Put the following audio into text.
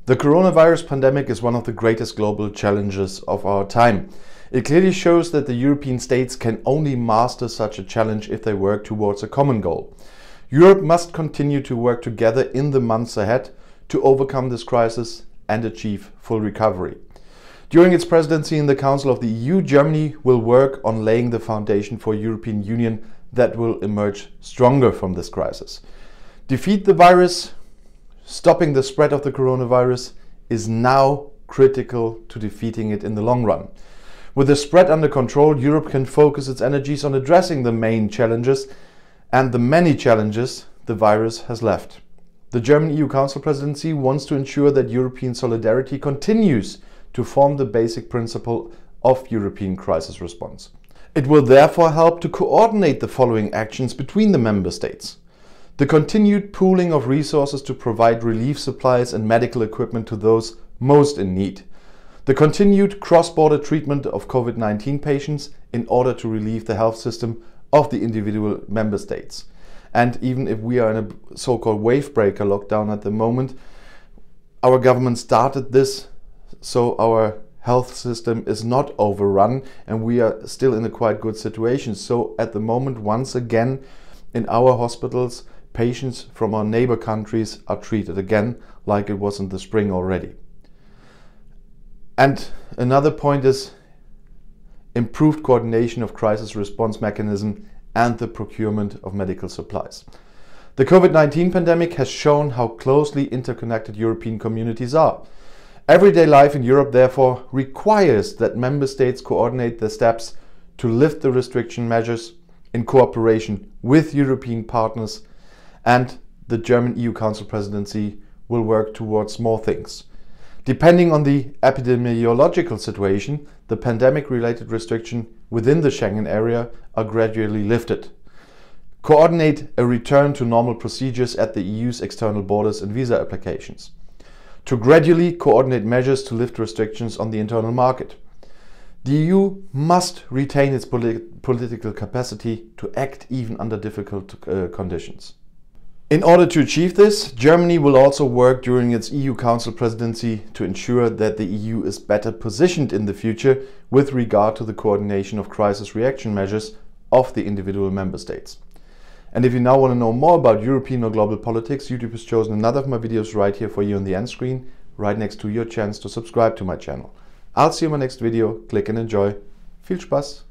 The coronavirus pandemic is one of the greatest global challenges of our time. It clearly shows that the European states can only master such a challenge if they work towards a common goal. Europe must continue to work together in the months ahead to overcome this crisis and achieve full recovery. During its presidency in the Council of the EU, Germany will work on laying the foundation for a European Union that will emerge stronger from this crisis. Defeat the virus, stopping the spread of the coronavirus, is now critical to defeating it in the long run. With the spread under control, Europe can focus its energies on addressing the main challenges and the many challenges the virus has left. The German EU Council presidency wants to ensure that European solidarity continues to form the basic principle of European crisis response. It will therefore help to coordinate the following actions between the member states: the continued pooling of resources to provide relief supplies and medical equipment to those most in need, the continued cross-border treatment of COVID-19 patients in order to relieve the health system of the individual member states. And even if we are in a so-called wave breaker lockdown at the moment, our government started this, so our health system is not overrun and we are still in a quite good situation. So at the moment, once again, in our hospitals, patients from our neighbor countries are treated again like it was in the spring already. And another point is improved coordination of crisis response mechanism and the procurement of medical supplies. The COVID-19 pandemic has shown how closely interconnected European communities are. Everyday life in Europe therefore requires that member states coordinate their steps to lift the restriction measures in cooperation with European partners, and the German EU Council presidency will work towards more things. Depending on the epidemiological situation, the pandemic-related restrictions within the Schengen area are gradually lifted. Coordinate a return to normal procedures at the EU's external borders and visa applications. To gradually coordinate measures to lift restrictions on the internal market. The EU must retain its political capacity to act even under difficult conditions. In order to achieve this, Germany will also work during its EU Council presidency to ensure that the EU is better positioned in the future with regard to the coordination of crisis reaction measures of the individual member states. And if you now want to know more about European or global politics, YouTube has chosen another of my videos right here for you on the end screen, right next to your chance to subscribe to my channel. I'll see you in my next video. Click and enjoy. Viel Spaß!